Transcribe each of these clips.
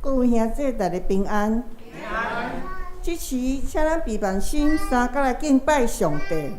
各位兄弟，大家平安。平安。这时，请咱闭目心，三角来敬拜上帝。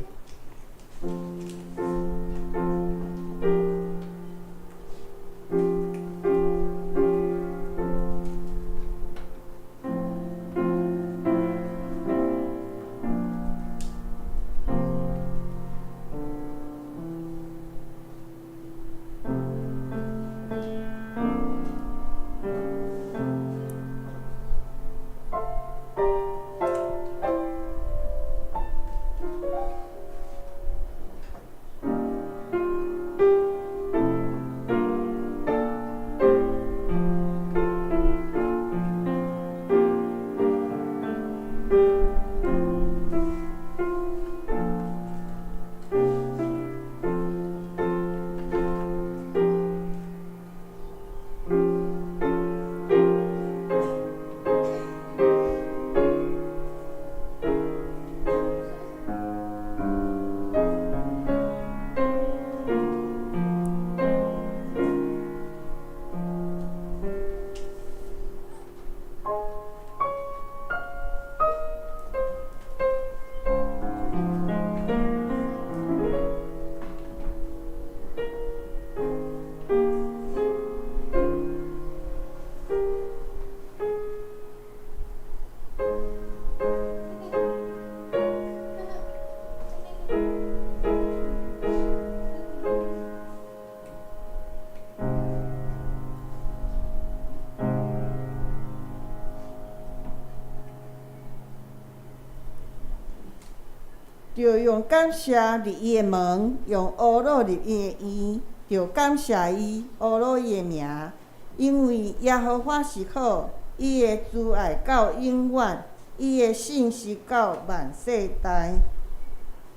就用感谢入伊的门，用乌鲁入伊的院，就感谢伊乌鲁伊的名，因为耶和华是好，伊的慈爱到永远，伊的信实到万世代。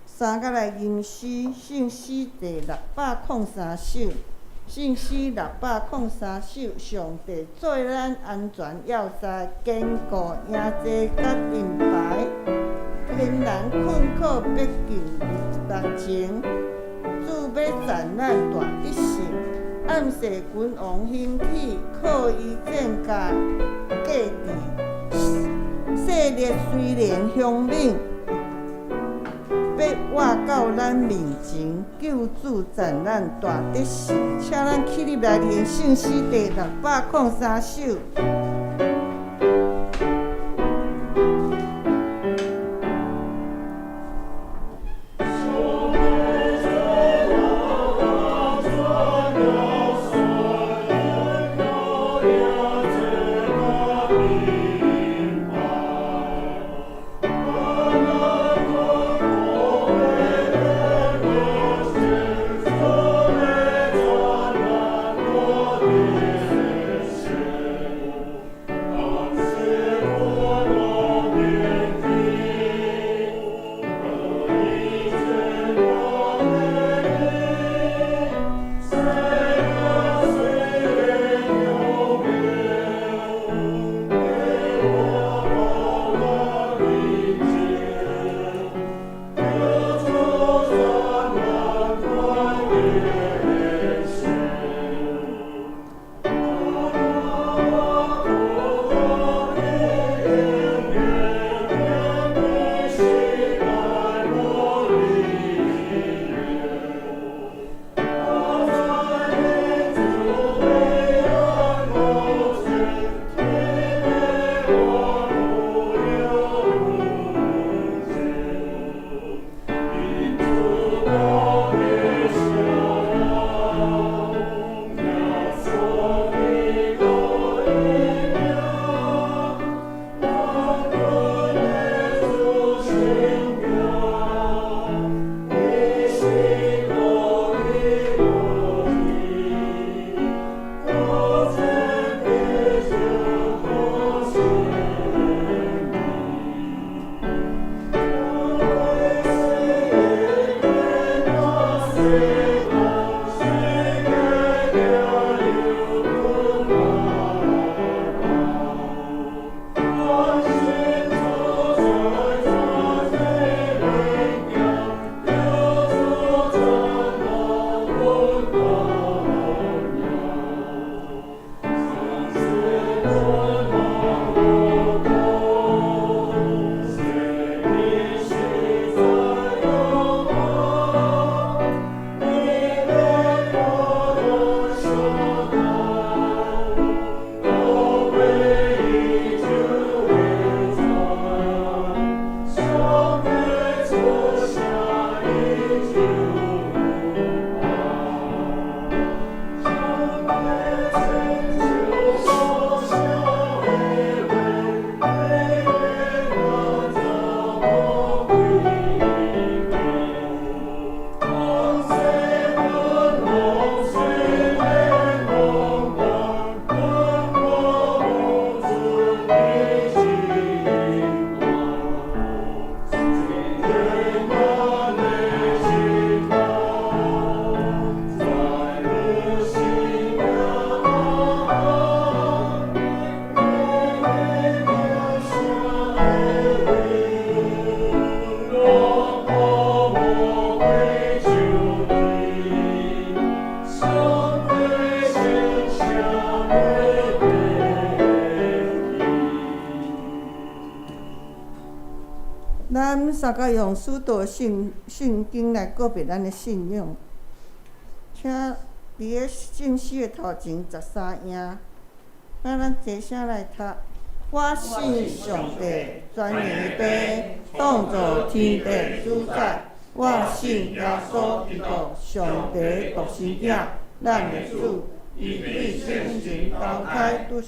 三角来吟诗，圣诗第603首，圣诗603首，上帝做咱安全要塞，坚固营济甲盾牌。天然困苦必尽热情，主要赞咱大德性。暗世君王兴起，靠伊正家价值。势力虽然凶猛，必活到咱面前。救主赞咱大德性，请咱起立来念圣诗第603首。咱三个用许多圣经来告别咱的信仰，请伫个信息的头前13页，咱齐声来读。我信上帝，全能的爸，创造天地主宰。我信耶稣基督，上帝独生子，咱的主，伊对圣神投胎，对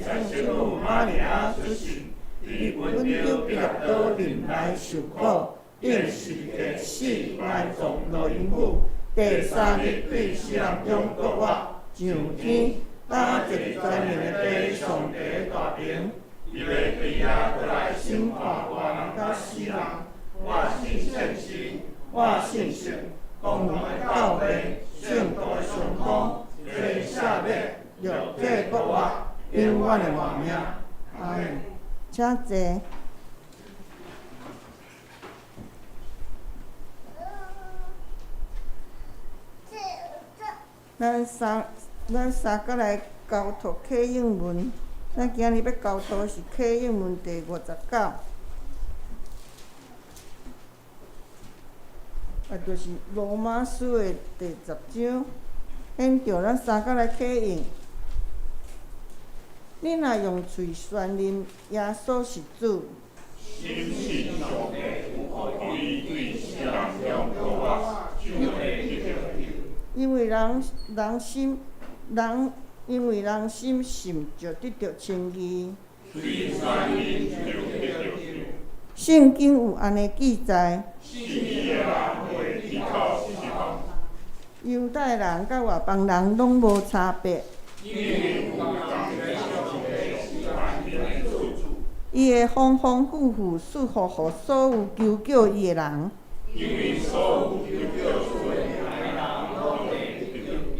圣母玛利亚出世，伊本着彼拉多人来受苦，定是第死埋葬落阴府，第三日对死人中复活，上天，打一个全能的爸上帝的大名。伊要对遐倒来审判活人甲死人。我信圣神，我信神，公共的教会，圣道的上空，做下灭，肉体复活，永远的活命。阿门。请坐。咱三个来交托启应文。咱今日要交托是启应文第59，就是罗马书的第10章。现着咱三个来启应。你若用嘴宣认耶稣是主，深信上帝有予伊对死人中复活，就会得着救。因为人心信就得着称义。嘴宣认就得着救。圣经有安尼记载。信伊的人会依靠希望。犹太人甲外邦人拢无差别。因为有人在上帝是万民的救主。伊会丰丰富富赐福予所有求救伊的人。因为所有求救主的人拢会得着救。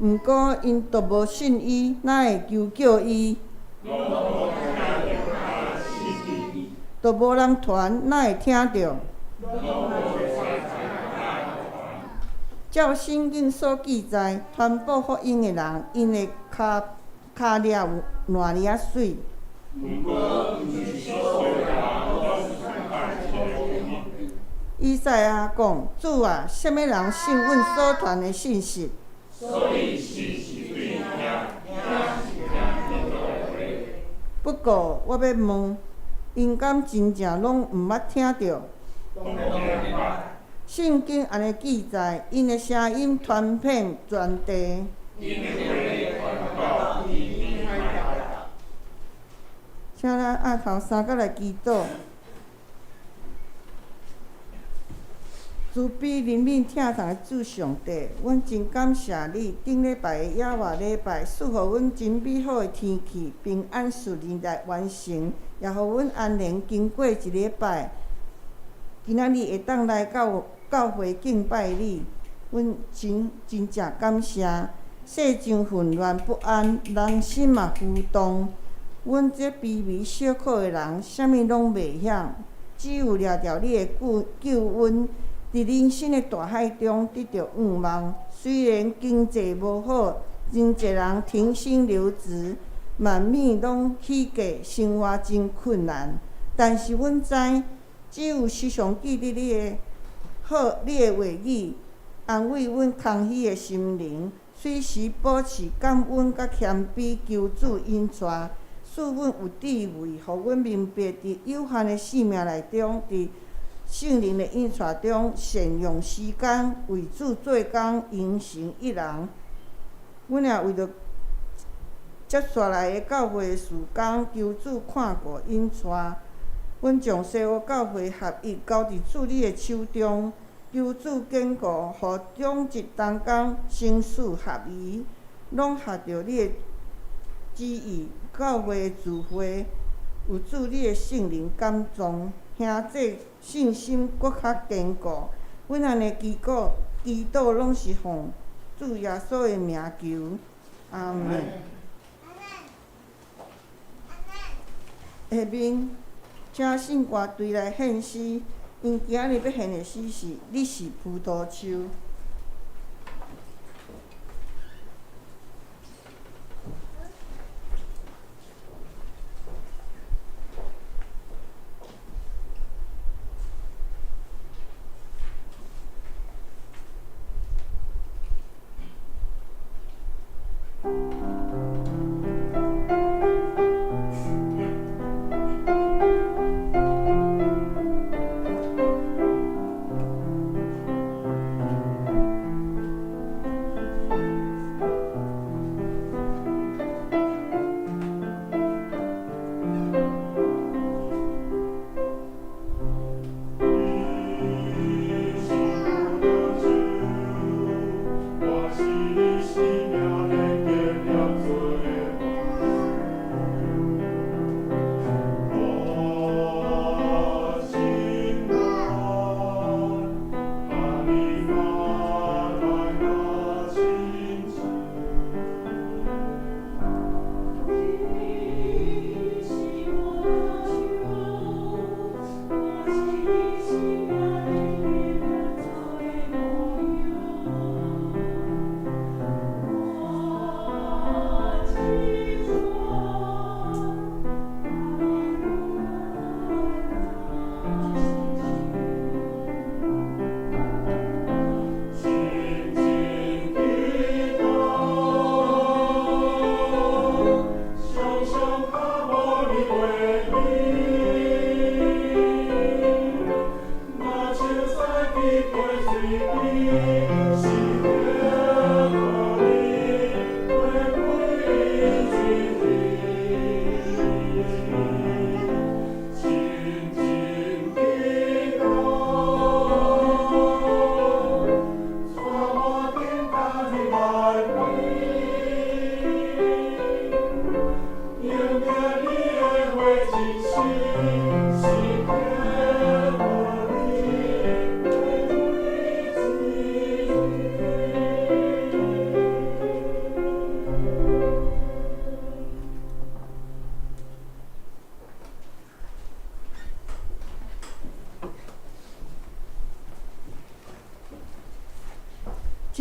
毋过因都无信伊，哪会求救伊？都无人传，哪会听着？照圣经所记载，传播福音的人，因的骹掠有偌尔啊水。毋过，毋是所有人拢是看这个福音。以赛亚讲：主啊，什么人信阮所传的信息？所以信是对听，听是听天道的话。不过，我要问，因敢真正拢毋捌听着？当然捌。圣经安尼记载，因的声音传遍全地。因的话传到天边海角。请咱押头三个来祈祷。慈悲怜悯疼痛的主上帝，阮真感谢你，顶礼拜的野外礼拜，赐予阮真美好的天气，平安顺利来完成，也予阮安宁经过一礼拜。今仔日会当来到教会敬拜你，阮真正感谢。世上混乱不安，人心嘛浮动。阮这卑微小可的人，啥物拢袂晓，只有掠着你的救恩。伫人生的大海中得到仰望，虽然经济无好，真侪人停薪留职，万物拢起价，生活真困难。但是阮知，只有时常记得你的话语，安慰阮空虚的心灵，随时保持感恩甲谦卑，求主恩赐，使阮有智慧，互阮明白伫有限的生命内中，伫圣灵的引带中，善用时间为主做工，形成一人。阮也为着接下来的教会的事工，求主看顾引带。阮将西湖教会合一交伫主你的手中，求主坚固，互种植同工生死合宜，拢合着你的旨意。教会的聚会有主你的圣灵感动。兄弟信心搁较坚固，阮安尼祈祷拢是奉主耶稣的名求，阿门。下面，请信歌队来献诗，因今日要献的诗是《你是葡萄树》。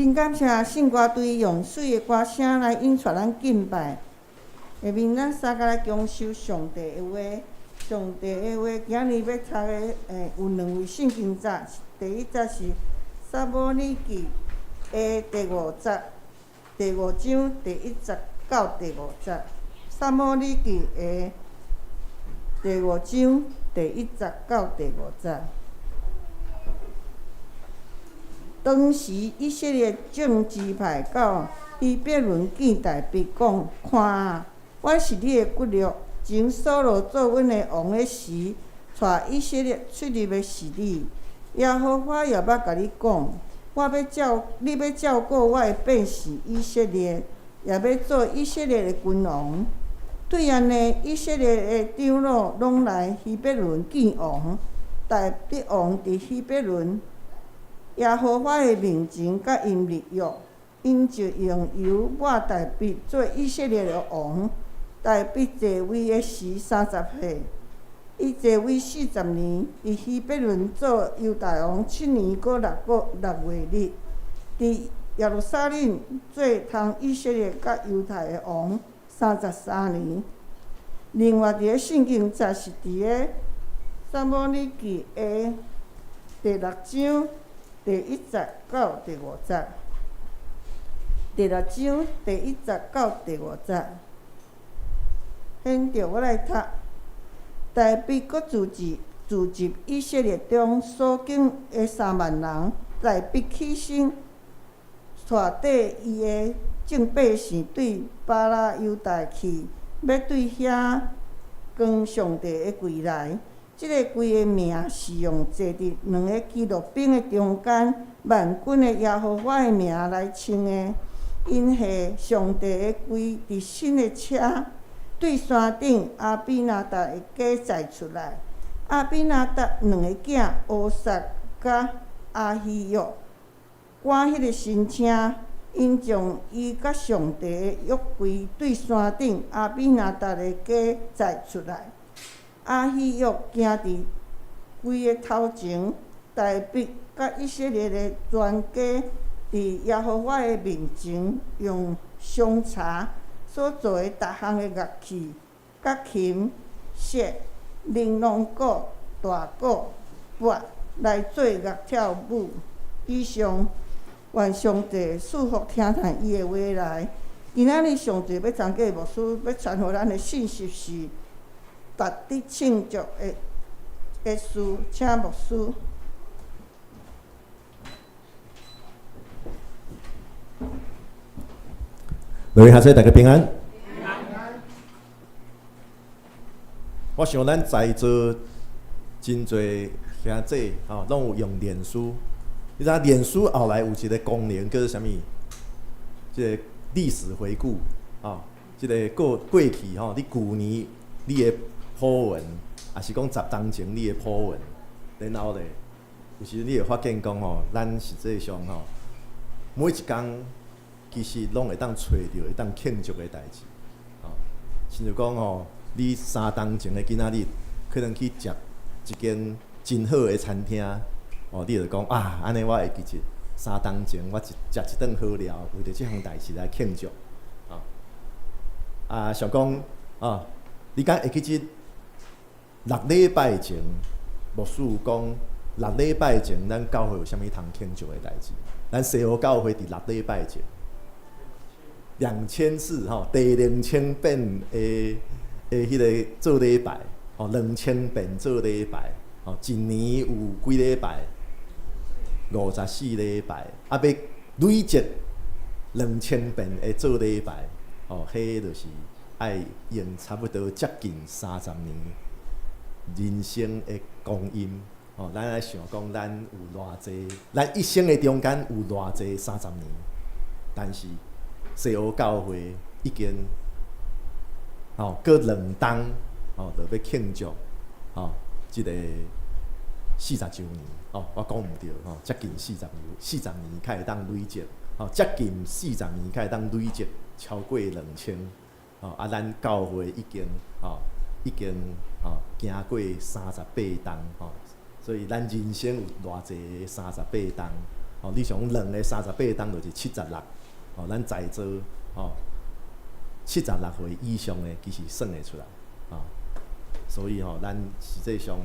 真感谢圣歌队用水的歌声来引出咱敬拜。下面咱三个来恭修上帝的话。上帝的话，今日要读的有2位圣经节，第一节是《撒母耳记》的第5节，第5章第1节到第5节，《撒母耳记》的第5章第1节到第5节。当时以色列众支派到希伯伦见大卫讲：看啊，我是你的骨肉。前扫罗做阮的王的时，带以色列出入的是你。耶和华也捌甲你讲，你要照顾我的百姓以色列，也要做以色列的君王。对安尼，以色列的长老拢来希伯伦见王。大卫王伫希伯伦，耶和华的面前甲因立约，因就用油抹大卫做以色列的王。大卫继位的时30岁，伊继位40年，伫希伯伦做犹大王7年过6月日，伫耶路撒冷做通以色列甲犹太的王33年。另外一个圣经节是伫个撒母耳记的第6章第1节到第5节，第6章第1节到第5节。现着我来读，大卫阁自集以色列中所敬的3万人，大卫起身，带缀伊的众百姓对巴拉犹大去，要对遐扛上帝的柜来。即个柜的名是用坐伫2个基路兵的中间，万军的耶和华的名来称的，因下上帝的柜伫新的车。对山顶阿比拿达的家载出来，阿比拿达2个囝乌撒甲阿希约赶迄个新车，因将伊甲上帝的约柜对山顶阿比拿达的家载出来。阿希约行伫柜的头前，大卫甲以色列的全家伫耶和华的面前用香茶。所做的逐项的乐器，甲琴、瑟、玲珑鼓、大鼓、钹来做乐跳舞。以上，愿上帝赐福听谈伊的话来。今仔日上帝要参加牧师要传互咱的信息是值得庆祝的事，请牧师。各位学生，大家平安。我想咱在座真侪兄弟拢有用脸书。你知影脸书后来有一个功能叫做啥物？即个历史回顾即个过去你旧年你的po文，也是讲10当前你的po文，然后咧，有时你会发现讲咱实际上每一工。其实拢会当找到会当庆祝的代志，亲像讲你3当前的今仔日可能去食一间真好的餐厅，你就讲啊，安尼我会记得3当前我食一顿好料，为着即项代志来庆祝，想讲你敢会记得6礼拜前，牧师有讲6礼拜前咱教会有啥物通庆祝的代志？咱西湖教会伫6礼拜前。2000次第2000遍的迄个做礼拜，2000遍做礼拜，一年有几礼拜？54礼拜，要累积2000遍的做礼拜，迄就是爱用差不多接近30年人生的光阴。咱来想讲，咱有偌济，咱一生的中间有偌济30年，但是。西湖教会已经搁2冬就要庆祝即个40周年我讲毋对接近40年才会当累积接近40年才会当累积超过2000咱教会已经行过38冬所以咱人生有偌济38冬你想2个38档就是76，咱在座76岁以上的其实算会出来，所以咱实际上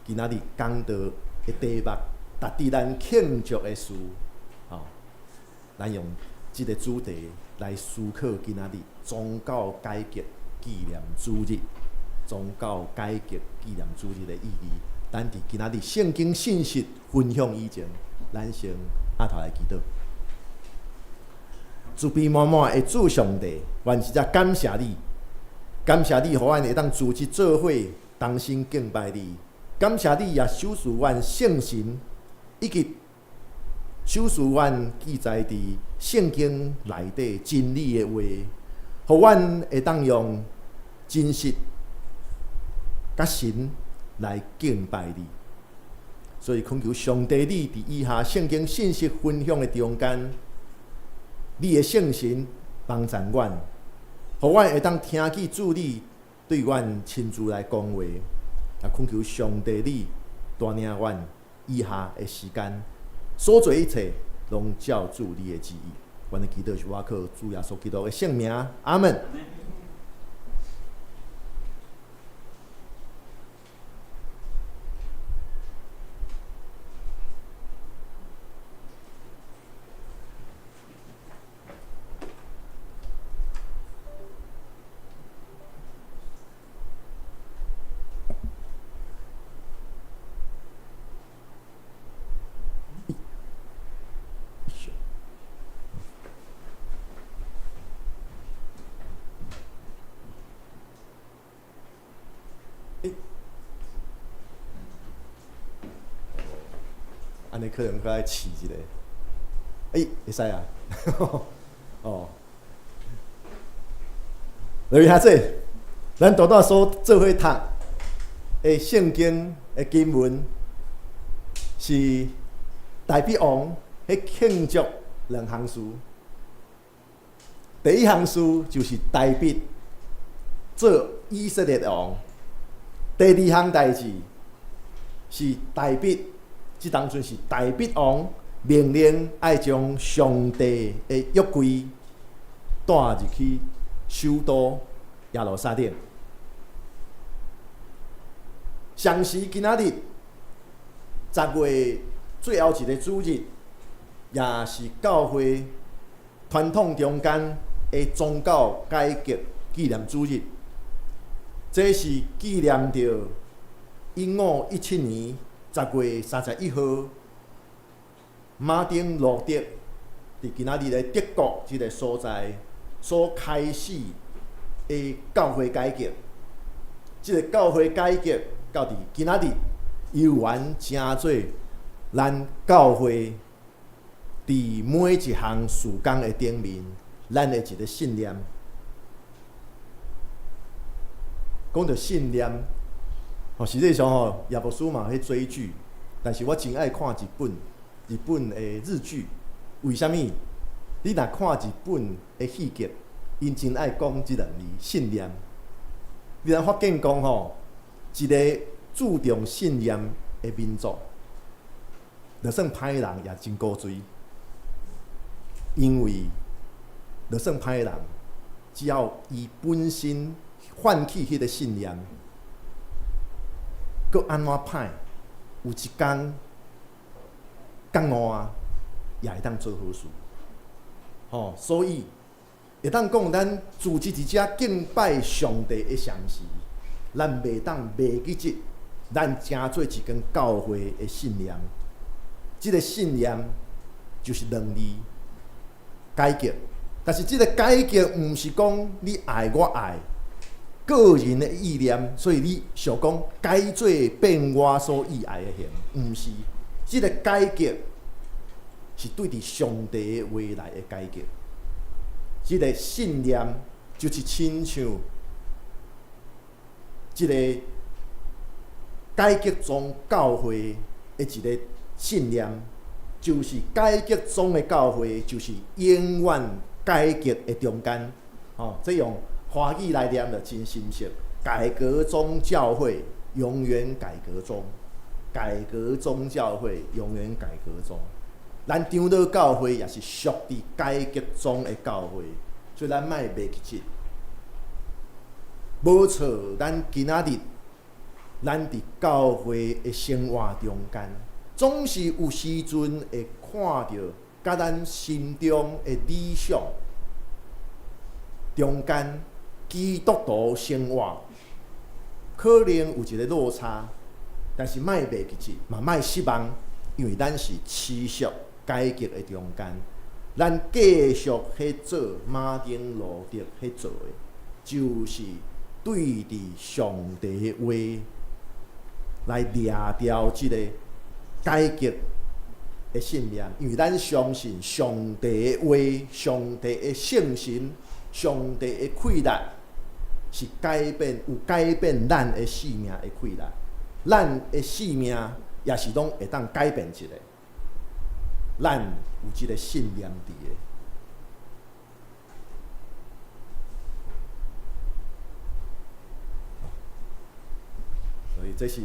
今仔日讲到的题目，值得咱庆祝的事，咱用这个主题来思考今仔日宗教改革纪念主日，宗教改革纪念主日的意义。咱伫今仔日圣经信息分享以前，咱先下头来祈祷。慈悲满满的主上帝，愿实在感谢你，感谢你，予阮会当组织做伙，同心敬拜你。感谢你也守护阮圣神，以及守护阮记载伫圣经内底真理的话，予阮会当用真实甲神来敬拜你。所以恳求上帝，你伫以下圣经信息分享的中间，你的圣神帮助阮，予阮会当听见主你对阮亲自来讲话。也恳求上帝你带领阮以下的时间，所做一切拢照主你的旨意。阮的祈祷是我靠主耶稣基督的圣名，阿门。安尼可能搁爱试一下，会使啊，落去遐说，咱大所做伙读的圣经的经文，是大比王迄庆祝2项事。第一项事就是大比做以色列王，第二项代志是大比。即当阵是大比王命令爱将上帝的约柜带入去首都耶路撒冷。上时今仔日10月最后一个主日，也是教会传统中间的宗教改革纪念主日。这是纪念着1517年。10月31号，马丁路德伫今仔日的德国这个所在所开始的教会改革。这个教会改革到伫今仔日，悠然成做咱教会伫每一项事工的顶面，咱的一个信念。讲到信念。实际上也无输嘛去追剧，但是我真爱看日本的日剧。为什么？你若看日本的戏剧，因真爱讲即2字信念。你若发现讲一个注重信念的民族，就算歹人也真古锥。因为就算歹人，只要伊本身唤起迄个信念。搁安怎歹？有一天，讲换也会当做好事。所以会当讲咱组织一只敬拜上帝的常时，咱袂当袂记即咱正做一间教会的信念。即个信念就是2字改革，但是即个改革毋是讲你爱我爱。个人的意念，所以你想讲改做变我所意爱的形，毋是。即个改革是对伫上帝的话来的改革。即个信念就是亲像即个改革中教会的一个信念，就是改革中的教会就是永远改革的中间。这用华语来念就真深刻，改革中教会永远改革中，改革中教会永远改革中。咱长老教会也是属伫改革中的教会，所以咱莫袂记这。无错，咱今仔日，咱伫教会的生活中间，总是有时阵会看到甲咱心中的理想中间基督徒生活可能有一个落差，但是莫袂记这，嘛莫失望，因为咱是持续改革的中间，咱继续去做马丁路德去做的，就是对伫上帝的话来抓牢即个改革的信念，因为咱相信上帝的话、上帝的圣神、上帝的气力是有改变咱的生命的气力，咱的生命也是拢会当改变一个，咱有即个信念伫的。所以这是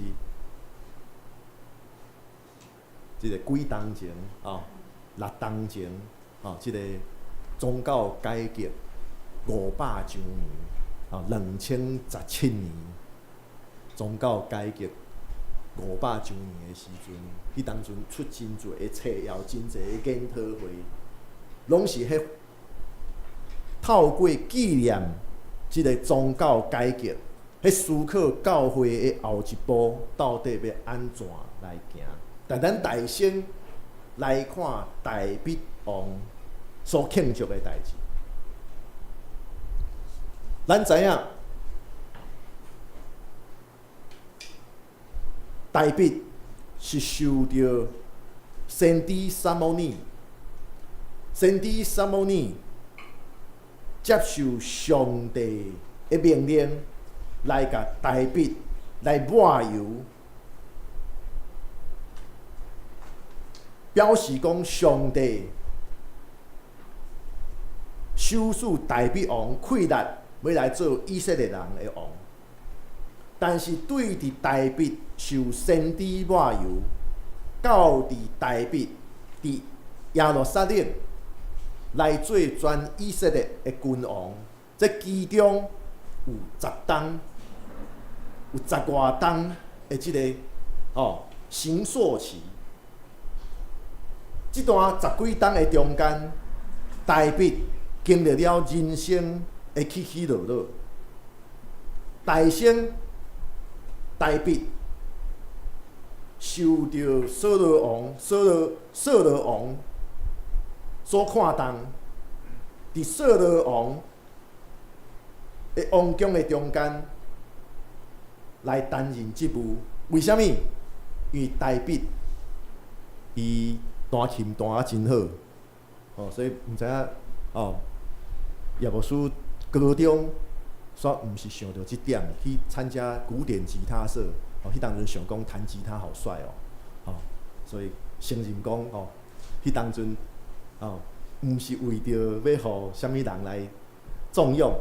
即个几冬前6冬前即个宗教改革500周年2017年宗教改革500周年的时阵，迄当阵出真侪的册，也有真侪的研讨会，拢是迄透过纪念即个宗教改革。迄思考教会的后一步到底要安怎来行？但咱大先来看大必王所庆祝的代志。咱知影，大必是受到先知撒母耳接受上帝的命令。来甲大必来抹油，表示讲上帝收属大必王气力，要来做以色列人的王。但是对伫大必受先知抹油，到伫大必伫耶路撒冷来做全以色列的君王，这其中有10冬。有10外冬的即个成数期，即段10几冬的中间，大必经历了人生的起起落落。大先大必受到扫罗王所看重，伫扫罗王的王宫的中间。来担任职务，为什么？因为大必伊弹琴弹啊真好，所以毋知影叶牧师高中煞毋是想到即点去参加古典吉他社，迄当阵想讲弹吉他好帅所以承认讲迄当阵毋是为着要互啥物人来重用。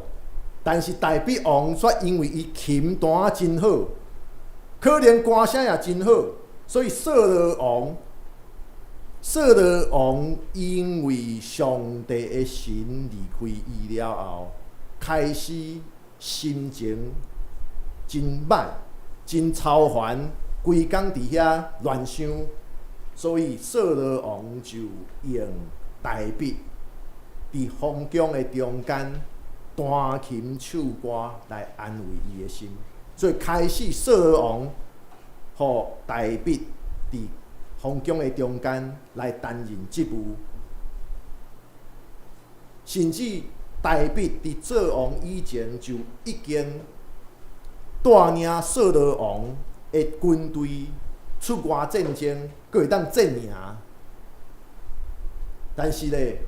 但是大必王却因为伊琴弹啊真好，可能歌声也真好，所以扫罗王因为上帝的神离开伊了后，开始心情真歹、真操烦，规工伫遐乱想，所以扫罗王就用大必伫皇宫的中间。弹琴唱歌来安慰伊的心，所以开始扫罗王互大必伫皇宫的中间来担任职务，甚至大必伫做王以前就已经带领扫罗王的军队出外战争，佫会当战赢。但是咧，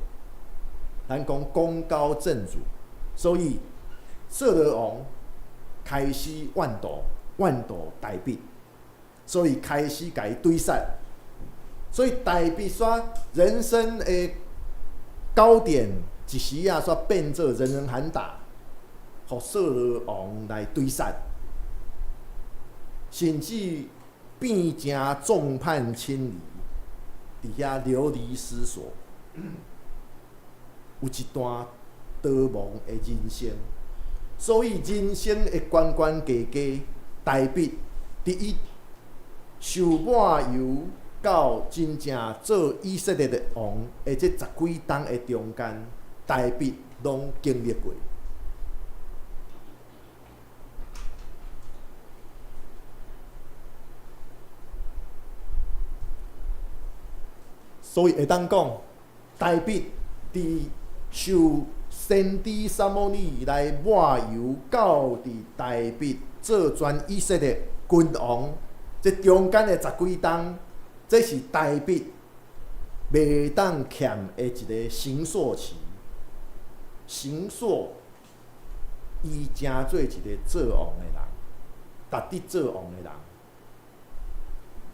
咱讲功高震主。所以，扫罗王开始怨妒大必，所以开始甲伊对杀。所以大必煞人生的高点，一时啊煞变做人人喊打，互扫罗王来对杀，甚至变成众叛亲离。伫遐流离失所，有一段倒茫的人生。所以人生的关关家家，代笔伫伊受满油到真正做以色列的王的这10几冬的中间，代笔拢经历过。所以会当讲，代笔伫受先知撒母耳来抹油，到伫代笔做全以色列君王，这中间的10几冬，这是代笔袂当欠的一个绳索期。绳索，伊正做一个做王的人，值得做王的人。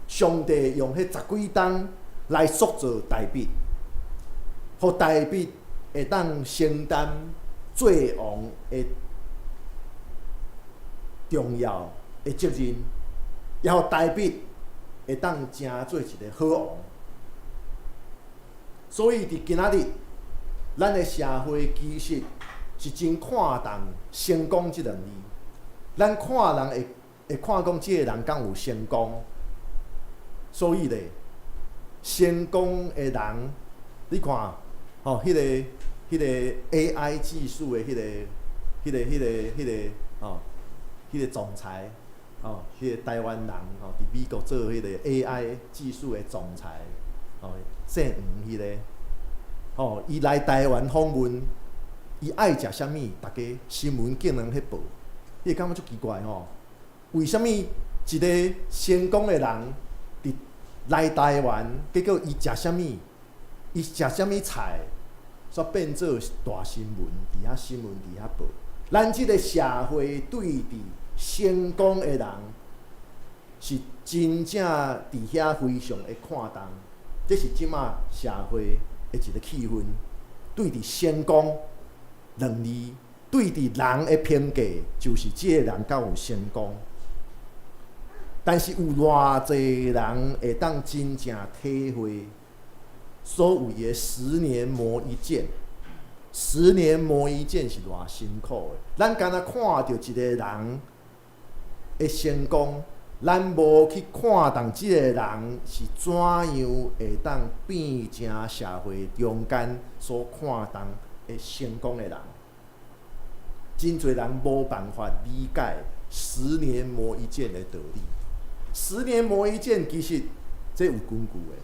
上帝用迄10几冬来塑造代笔，互代笔会当承担做王的重要的责任，也互代笔会当成做一个好王。所以伫今仔日，咱的社会其实是真看重成功这2字。咱看人会看讲即个人敢有成功，所以咧，成功的人，你看，迄个 AI 技术的迄个总裁，迄个台湾人，伫美国做迄个 AI 技术的总裁，姓黄迄个，伊来台湾访问，伊爱食啥物，大家新闻竟然去报，你会感觉足奇怪吼？为什么一个成功的人伫来台湾，结果伊食啥物？伊食啥物菜？煞变做大新闻，伫遐新闻伫遐报。咱即个社会对伫成功的人，是真正伫遐非常的看重。这是即马社会的一个气氛，对伫成功2字，对伫人的评价，就是即个人敢有成功。但是有偌济人会当真正体会所谓的10年磨一剑，10年磨一剑是偌辛苦的。咱敢若看到一个人的成功，咱无去看重即个人是怎样会当变成社会中间所看重的成功的人。真侪人无办法理解10年磨一剑的道理。10年磨一剑，其实这有根据的。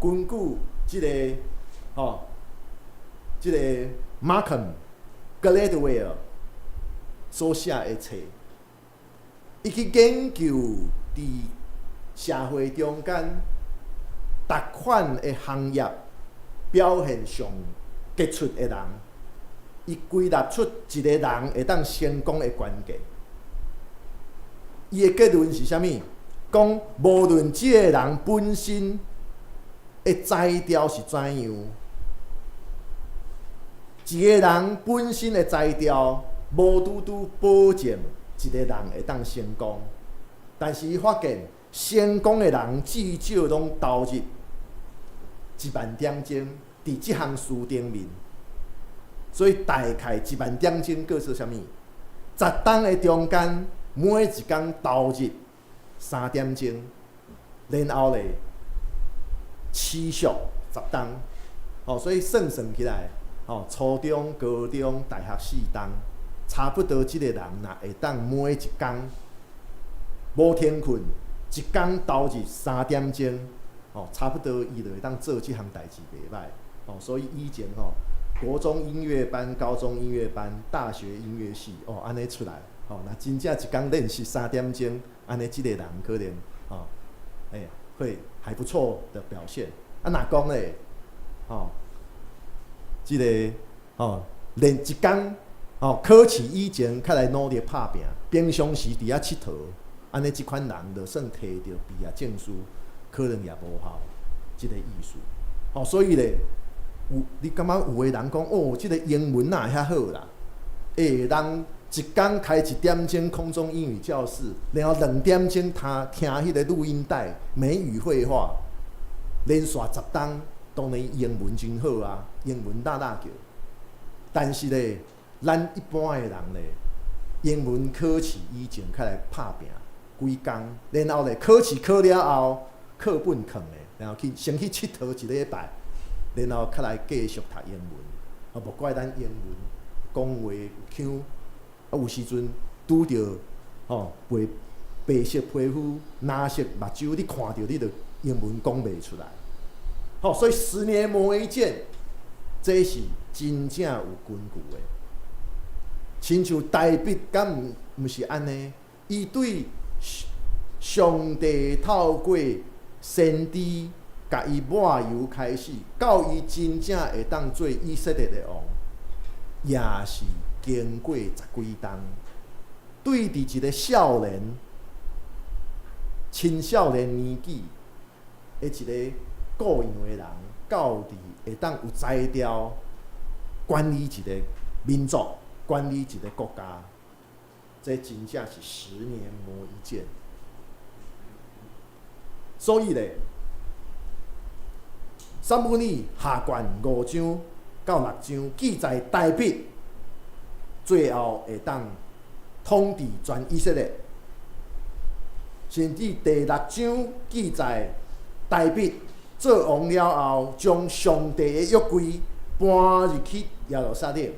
根据即个 Malcolm Gladwell 所写的册，伊去研究伫社会中间逐款的行业表现上杰出的人，伊归纳出一个人会当成功的关键。伊的结论是啥物？讲无论即个人本身的才调是怎样，一个人本身的才调无拄拄保证一个人会当成功，但是伊发现成功的人至少拢投入10000点钟伫即项事顶面，所以大概10000点钟个是啥物？10天的中间，每一天投入3点钟，然后咧持续10天，所以算起来，初中、高中、大学4天，差不多即个人若会当每一天无天困，一天投入3点钟，差不多伊就会当做即项代志袂歹，所以以前国中音乐班、高中音乐班、大学音乐系，安尼出来，若真正一天练习3点钟，安尼即个人可能，会还不错的表现。若讲咧，即个练一天，考试以前较来努力拍拼，平常时伫遐佚佗，安尼即款人就算摕到毕业证书，可能也无效，即个意思。所以咧。你感觉有的人讲即个英文哪遐好啦？人一天开1点钟空中英语教室，然后2点钟听迄个录音带美语绘画，连续10档，当然英文真好啊，英文大叫。但是咧，咱一般的人咧，英文考试以前开来拍拼几工，然后咧考试考了后，课本藏的，然后先去佚佗一礼拜，然后开来继续读英文。无怪咱英文讲话腔，有时阵拄着白色皮肤、蓝色目睭，你看到你就英文讲袂出来。所以10年磨一剑，这是真正有根据的。亲像大笔，敢毋是安尼？伊对上帝透过先知，甲伊抹油开始，到伊真正会当做以色列的王，也是经过10几冬。对伫一个少年、青少年年纪的一个固样的人，到底会当有才调管理一个民族、管理一个国家，这真正是10年磨一剑。所以咧，撒母耳下卷5章到6章记载大卫最后会当统治全以色列，甚至第6章记载大卫做王了后，将上帝的约柜搬入去耶路撒冷。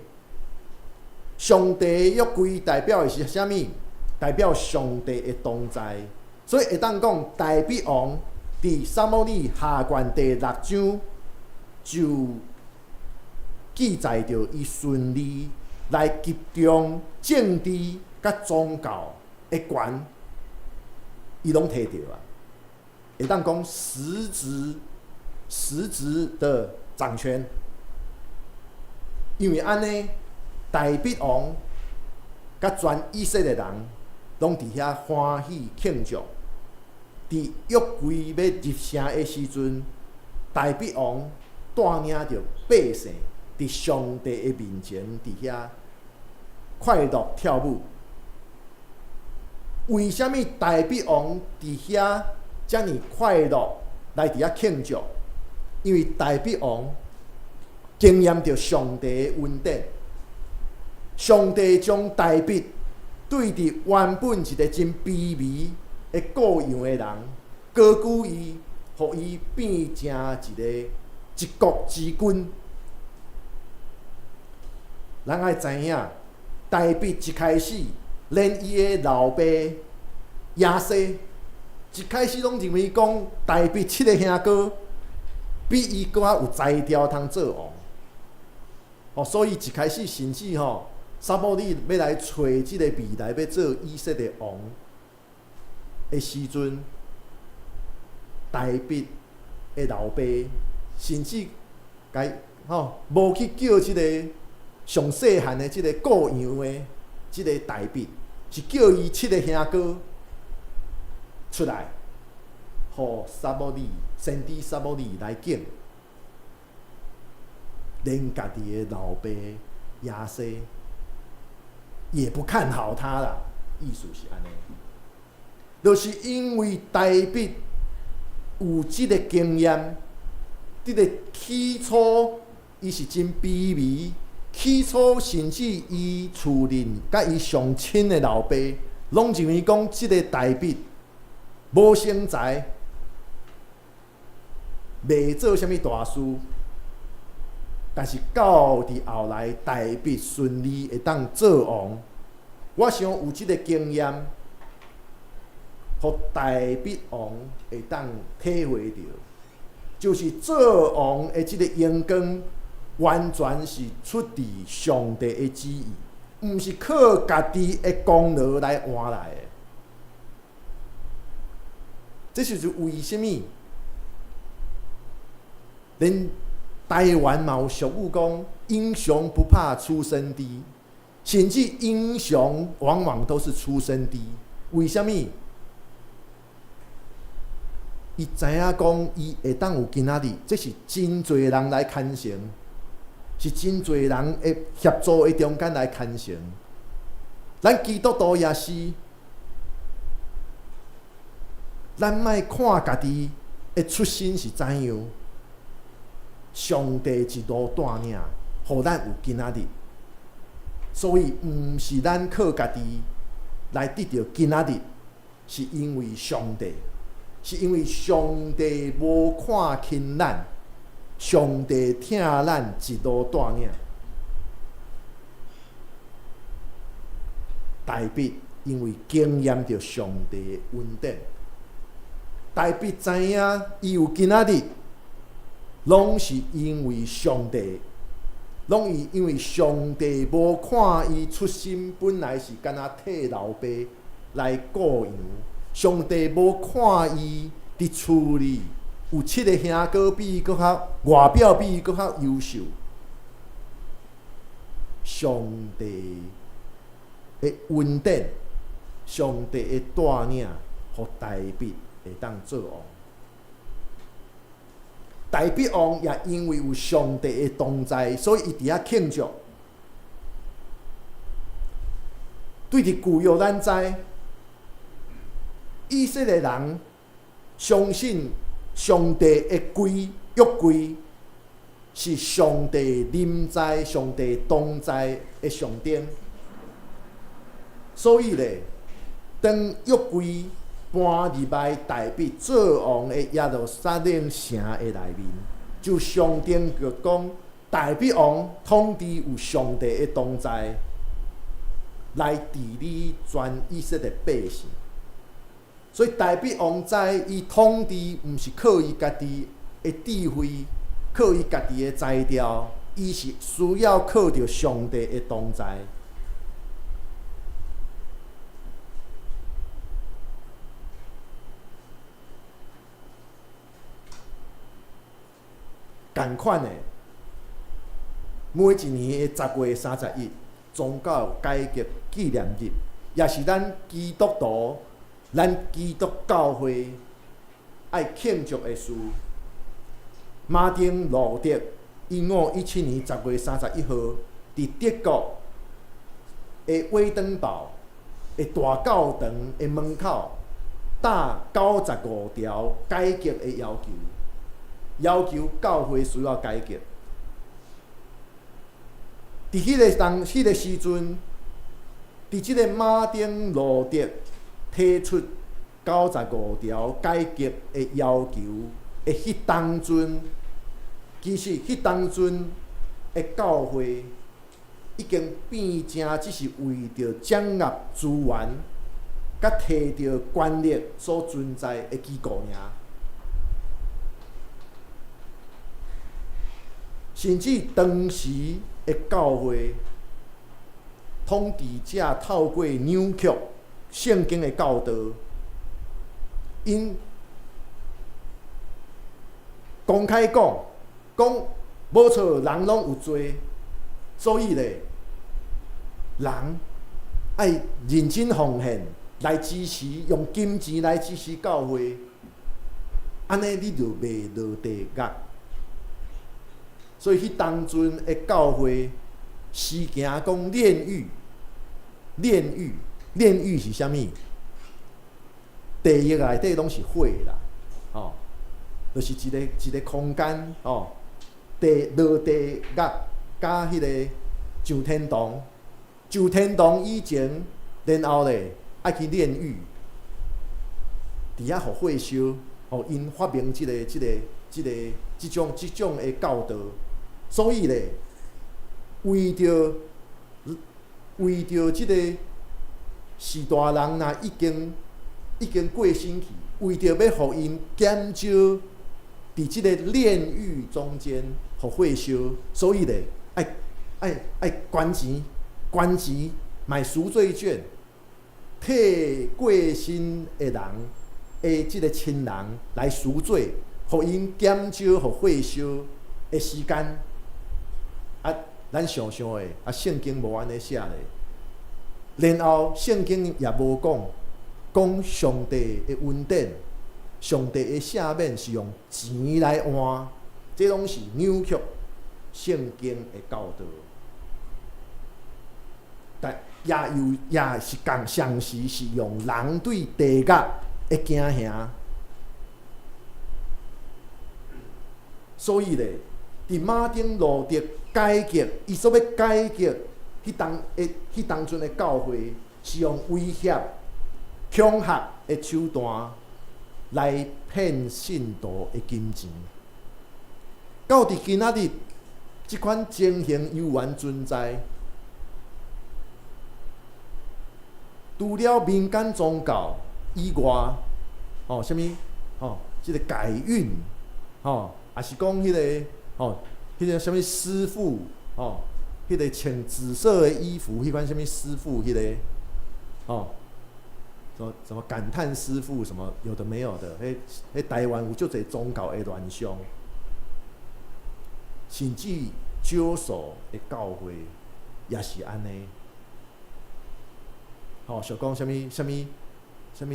上帝的约柜代表的是啥物？代表上帝的同在。所以会当讲大卫王伫撒母耳下卷第6章就记载着伊顺利来集中政治甲宗教的权，伊拢摕到啊。会当讲实质的掌权，因为安尼，大卫王甲全以色列人拢伫遐欢喜庆祝。伫约柜要入城的时阵，大卫王带领着百姓伫上帝的面前伫遐快乐跳舞。为什么大卫王伫遐遮尔快乐来伫遐庆祝？因为大卫王经验着上帝的恩典，上帝将大卫对伫原本一个真卑微的各样的人，高举伊，互伊变成一个一国之君。咱爱知影，大卫一开始连伊的老爸亚西，一开始拢认为讲大卫7个兄哥比伊搁较有才调通做王。所以一开始甚至撒母耳要来找即个未来要做以色列王的时阵，大卫的老爸甚至无去叫即个上细汉的即个顾羊的即个大卫，是叫伊7个兄哥出来，互撒母耳先知撒母耳来敬，连家己的老爸亚西也不看好他啦，意思是安尼。就是因为大卫有即个经验，即个起初伊是真卑微，起初甚至伊厝人甲伊上亲的老爸，拢认为讲即个大卫无成才，袂做啥物大事。但是到伫后来，大卫顺利会当做王，我想有即个经验。互大卫王会当体会到，就是做王的即个荣光，完全是出自上帝的旨意，毋是靠家己的功劳来换来的。这就是为什么连台湾嘛有俗语讲“英雄不怕出身低”，甚至英雄往往都是出身低。为什么？伊知影讲，伊会当有今仔日，这是真侪人来牵成，是真侪人的协助的中间来牵成。咱基督徒也是，咱莫看家己的出身是怎样？上帝一路带领，互咱有今仔日。所以，毋是咱靠家己来得到今仔日，是因为上帝，是因为上帝无看轻咱，上帝疼咱一路带领。大卫因为经验着上帝的恩典，大卫知影伊有今仔日，拢是因为上帝。拢是因为上帝无看伊出身本来是敢若替老爸来顾养，上帝无看伊伫厝里有7个兄哥比伊搁较外表比伊搁较优秀，上帝的恩典，上帝的带领，互大卫会当做王。大卫王也因为有上帝的同在，所以伊伫遐庆祝。对伫旧约咱知，以色列人相信上帝的约柜是上帝临在、上帝同在的象征，所以咧，当约柜搬入来大卫做王的耶路撒冷城的内面，就象征着讲大卫王统治有上帝的同在，来治理全以色列百姓。所以大卫王知伊统治毋是靠伊家己的智慧，靠伊家己的才调，伊是需要靠着上帝的同在。同款的，每一年的10月31，宗教改革纪念日，也是咱基督徒、咱基督教会爱庆祝的事。马丁·路德1517年10月31号，伫德国的威登堡的大教堂的门口，打95条改革的要求。要求教会需要改革。伫迄个时阵，伫即个马丁路德提出95条改革的要求的迄当阵，其实迄当阵的教会已经变成只是为着掌握资源，甲摕着权力所存在的机构尔。甚至当时的教会统治者透过扭曲圣经的教导，因公开讲无错，人拢有罪，所以咧，人爱认真奉献来支持，用金钱来支持教会，安尼你就袂落地狱。所以，迄当阵的教会实行讲炼狱是啥物？地狱内底拢是火啦，就是一个空间，落地狱甲迄个上天堂，上天堂以前，然后咧爱去炼狱，伫遐互火烧，因发明即种的教导。所以咧，为着即个士大人若已经过身去，为着要互因减少伫即个炼狱中间互火烧，所以咧爱捐钱买赎罪券，替过身的人的即个亲人来赎罪，互因减少互火烧的时间。咱想想的，圣经无安尼写咧。然后圣经也无讲上帝的恩典，上帝的赦免是用钱来换，这拢是扭曲圣经的教导。但也是同时是用人对地狱的惊吓所以咧，伫马丁路德改革，伊所要改革迄当阵的教会，是用威胁、恐吓的手段来骗信徒的金钱。到伫今仔日，即款情形犹原存在。除了民间宗教以外，什物即个改运，也是讲迄个迄个什物师傅，迄个穿紫色的衣服，迄款什物师傅，迄个什么感叹师傅，什么有的没有的，迄台湾有足侪宗教的乱象，甚至少数的教会也是安尼。想讲什么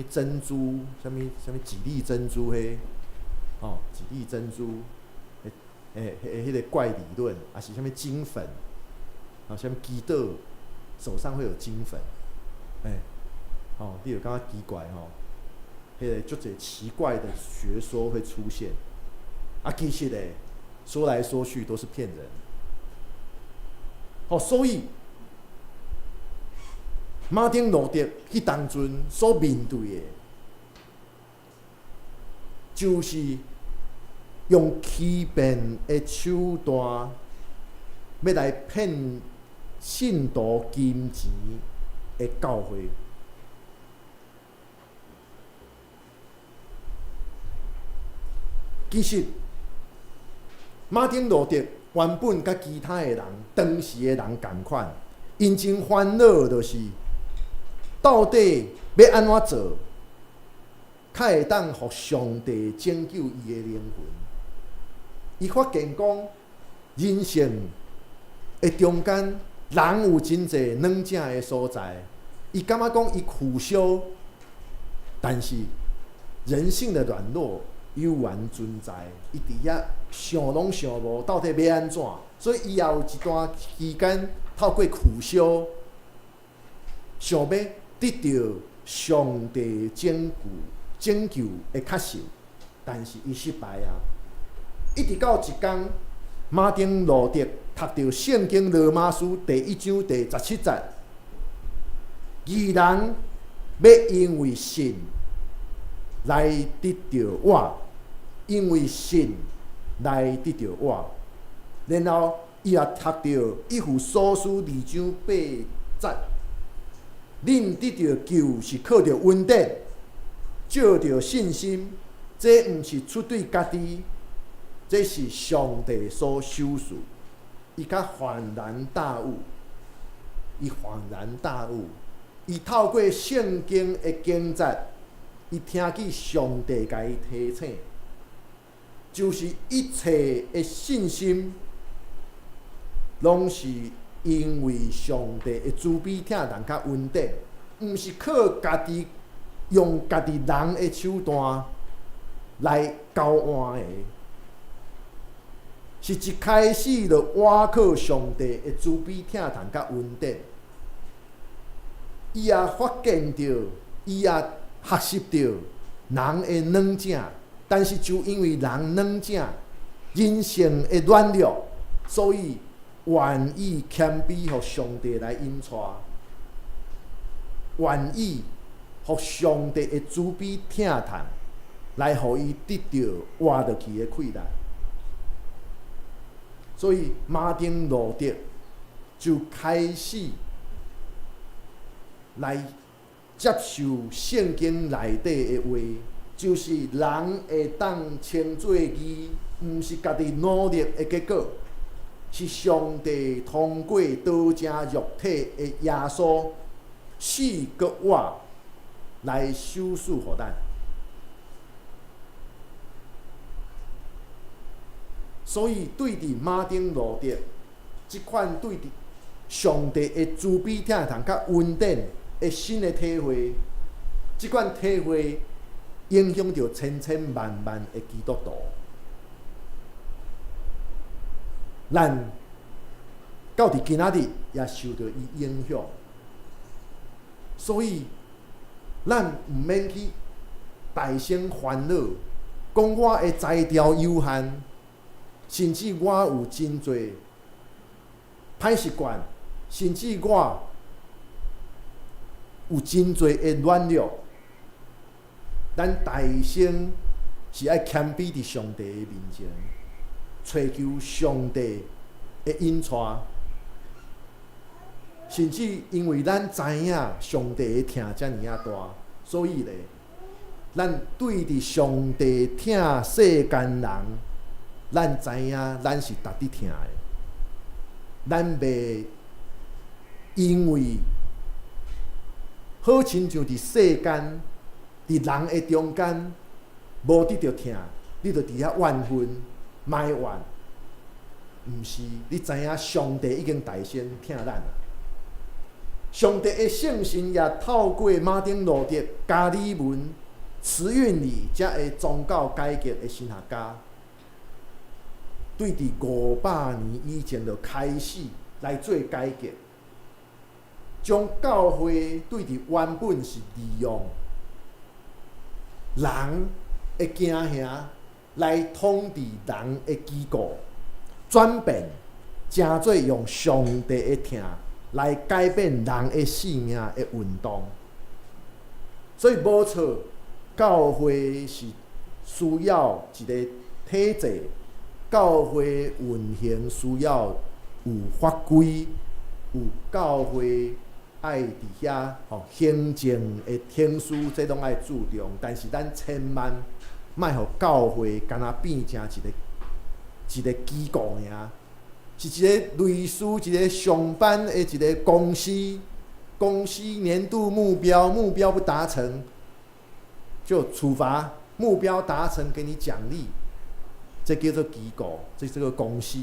珍珠，什么几粒珍珠迄，几粒珍珠，迄个怪理论，还是什么金粉，什么基督手上会有金粉，你就感觉奇怪迄个足侪奇怪的学说会出现，其实咧说来说去都是骗人，所以。马丁路德迄当阵所面对的，就是用欺骗的手段，要来骗信徒金钱的教会。其实，马丁路德原本甲其他的人，当时的人同款，因真烦恼就是。到底要安怎做，才会当互上帝拯救伊的灵魂？伊发现讲，人生的中间，人有真侪软正的所在。伊感觉讲伊苦修，但是人性的软弱犹原存在。伊伫遐想拢想无，到底要安怎？所以伊也有一段期间透过苦修，想要。得到上帝拯救的确受，但是伊失败啊！一直到一天，马丁路德读到圣经罗马书第1章第17节，义人要因为信来得到我，因为信来得到我。然后伊也读到以弗所书2章8节。恁得到救是靠着恩典，照着信心，这毋是出对家己，这是上帝所授予。伊较恍然大悟，伊透过圣经的经节，伊听见上帝甲伊提醒，就是一切的信心，拢是。因为上帝的慈悲疼痛甲恩典，毋是靠家己用家己人的手段来交换的，是一开始就倚靠上帝的慈悲疼痛甲恩典。伊也发现到，伊也学习到人的软正，但是就因为人软正，人性的软弱，所以。愿意谦卑，互上帝来引带；愿意互上帝的慈悲疼痛，来互伊得到活落去的气力。所以马丁路德就开始来接受圣经内底的话，就是人会当称做义，毋是家己努力的结果。是上帝通过道成肉体的耶稣死搁活来授予予咱。所以对伫马丁路德即款对伫上帝的慈悲疼痛甲恩典的新的体会，即款体会影响着千千万万的基督徒。咱到伫今仔日也受到伊影响，所以咱毋免去大声烦恼，讲我的才调有限，甚至我有真侪歹习惯，甚至我有真侪的软弱。咱大生是爱谦卑伫上帝的面前，寻求上帝的引带。甚至因为咱知影上帝的疼遮尔啊大，所以咧，咱对伫上帝疼世间人，咱知影咱是值得疼的。咱袂因为好亲像伫世间、伫人的中间无得到疼，你就伫遐怨愤、埋怨。毋是，你知影上帝已经大先疼咱啊！上帝的圣神也透过马丁路德、加尔文、慈运里才会宗教改革的神学家，对伫500年以前就开始来做改革，将教会对伫原本是利用人的惊吓来统治人的机构，转变成做用上帝的疼来改变人的性命的运动。所以无错，教会是需要一个体制，教会运行需要有法规，有教会爱伫遐行政的程序，这拢爱注重。但是咱千万莫互教会干那变成一个机构尔。是一个类似一个上班的一个公司，公司年度目标不达成就处罚，目标达成给你奖励，这叫做机构，这叫做公司。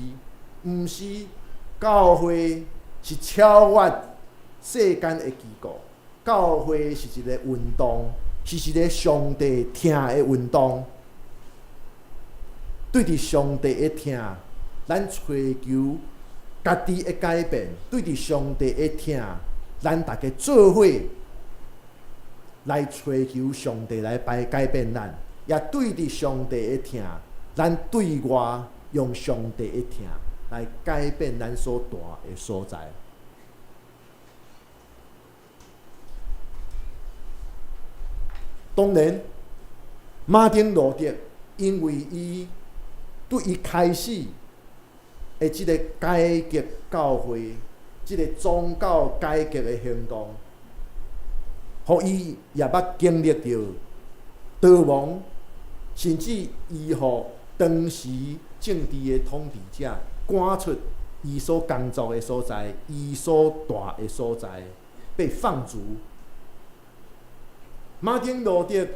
毋是教会是超越世间的机构，教会是一个运动，是一个上帝疼的运动。对伫上帝的疼，咱找求家己的改变，对伫上帝的疼，咱大家做伙来找求上帝来改变咱，也对伫上帝的疼，咱对外用上帝的疼来改变咱所住的所在。当然，马丁路德因为伊对伊开始的即个改革教会，即个宗教改革的行动，互伊也捌经历到逃亡，甚至伊互当时政治的统治者赶出伊所工作的所在，伊所住的所在，被放逐。马丁路德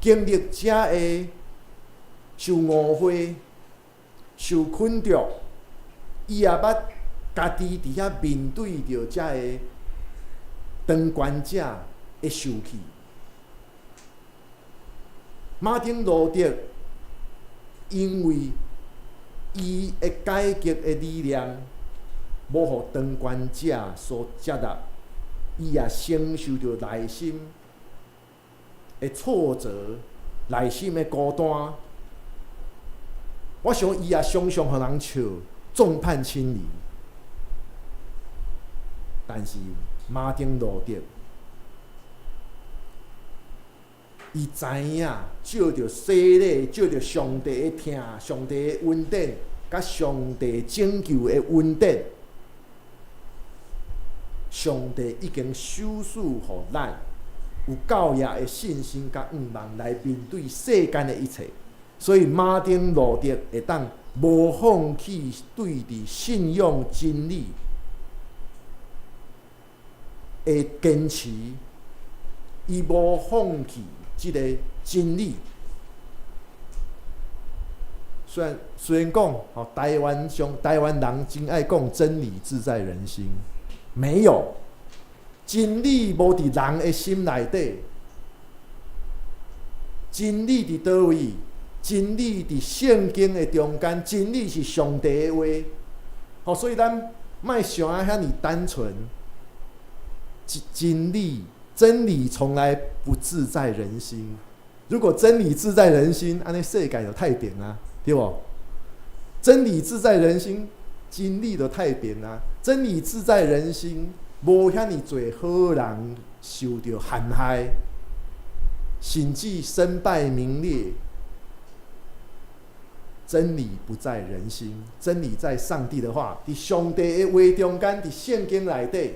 经历遮的受误会、受困着。伊也捌家己伫遐面对着遮个当权者的受气。马丁路德因为伊的改革的理念无互当权者所接纳，伊也承受着内心的挫折、内心的孤单。我想伊也常常互人笑。众叛亲离，但是马丁路德，伊知影照着洗礼，照着上帝的疼、上帝的恩典，甲上帝拯救的恩典，上帝已经授予互咱有教育的信心甲愿望来面对世间的一切。所以马丁路德会当无放弃对伫信仰真理的坚持，伊无放弃即个真理。虽然讲台湾人真爱讲真理自在人心，没有真理无伫人的心内底，真理伫倒位？真理伫圣经的中间，真理是上帝的话。所以咱莫想啊遐尼单纯。真理从来不自在人心。如果真理自在人心，安尼世界就太平啊，对不？真理自在人心，经历就太平啊！真理自在人心，无遐尼侪好人受到陷害，甚至身败名裂。真理不在人心，真理在上帝的话，伫上帝的话中间，伫圣经内底。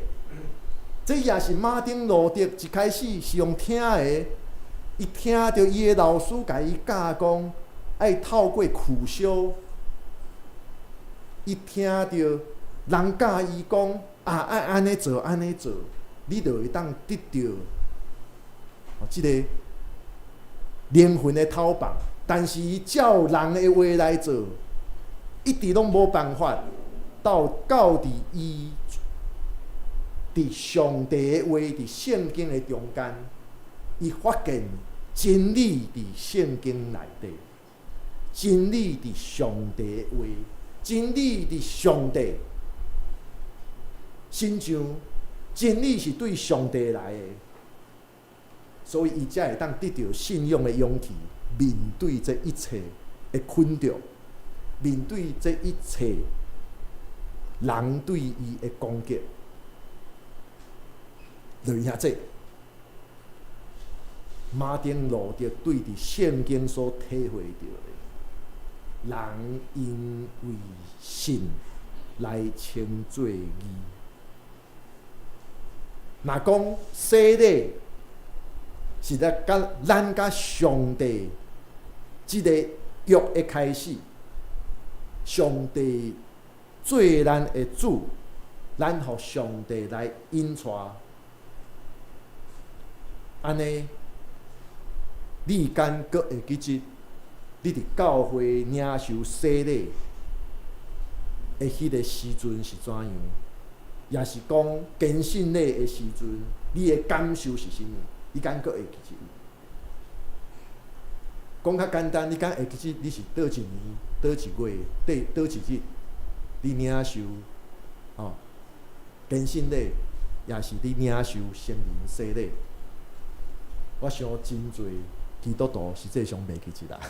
这也是马丁路德一开始是用听的，伊听到伊的老师甲伊教讲，爱透过苦修。伊听到人教伊讲爱安尼做，安尼做，你就会当得到即个灵魂的透放。但是伊照人的话来做，一直拢无办法到伫伊伫上帝的话，伫圣经的中间，伊发现真理伫圣经内底，真理伫上帝的话，真理伫上帝，亲像真理是对上帝来的，所以伊才会当得到信仰的勇气，面对这一切的困扰，面对这一切人对伊的攻击。就是遐这马丁路德对伫圣经所体会到的，人因为信来称做义。若讲洗礼是咱甲上帝即个约的开始，上帝做咱的主，咱互上帝来引带。安尼，你敢阁会记得你伫教会领受洗礼的迄个时阵是怎样？也是讲坚信礼的时阵，你的感受是啥物？你敢阁会记得？讲较简单，你敢会记得你是倒一年、倒一月、倒一日，你领受坚信礼，也是你领受圣灵洗礼？我想真侪基督徒实际上袂记得啦，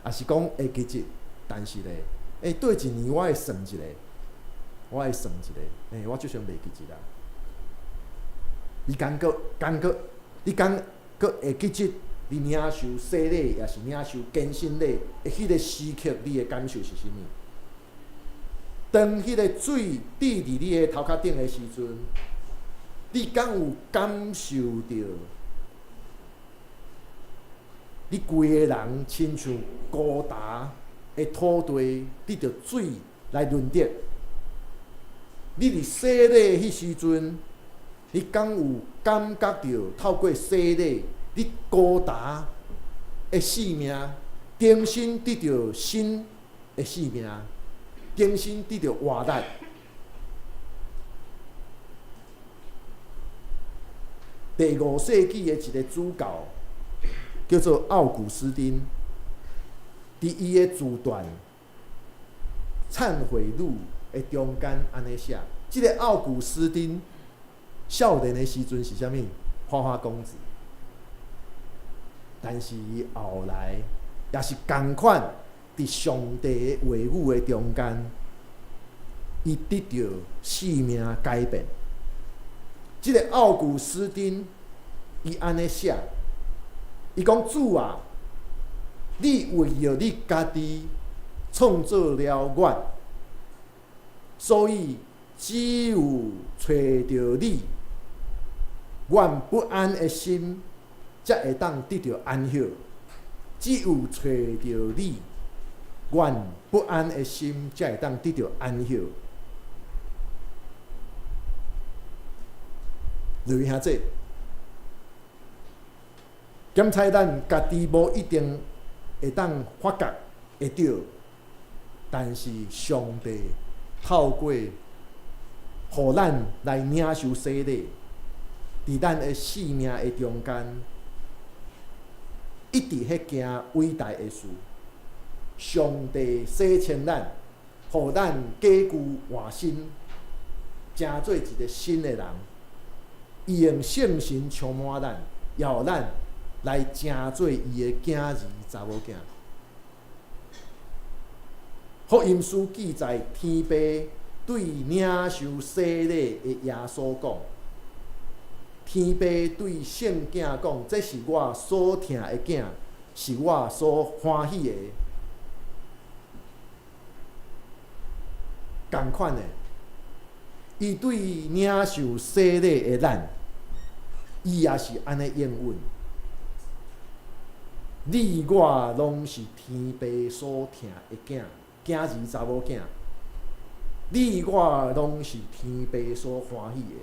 也是讲会记得，但是咧，对一年我会算一下，我就算袂记得啦。你敢阁会记得你领受洗礼，也是领受坚信礼的迄个时刻，你的感受是啥物？当迄个水滴伫你的头壳顶的时阵，你敢有感受到？你规个人亲像高大的土地，得着水来润泽。你伫洗礼迄时阵，你敢有感觉到透过洗礼，你高大的生命重新得着新的生命，重新得着活力。第5世纪的一个主教叫做奥古斯丁，伫伊的自传《忏悔录》的中间安尼写，即个奥古斯丁少年的时阵是啥物？花花公子。但是伊后来也是同款，伫上帝的话语的中间，伊得到生命改变。即个奥古斯丁，伊安尼写。伊讲：主啊，你为了你家己创造了我，所以只有找到你，阮不安的心才会当得到安息。只有找到你，阮不安的心才会当得到安息。留意下这。检查咱家己无一定会当发觉会到，但是上帝透过互咱来领受洗礼，伫咱的生命的中间，一直迄件伟大的事。上帝洗清咱，互咱假具换新，成做一个新的人。伊用圣神充满咱，要咱来成做伊的囝儿查某囝。福音书记载，天父对领受洗礼的耶稣讲：天父对圣囝讲，这是我所疼的囝，是我所欢喜的。同款的，伊对领受洗礼的咱，伊也是安尼应允。你我拢是天父所疼的囝，囝儿查某囝。你我拢是天父所欢喜的。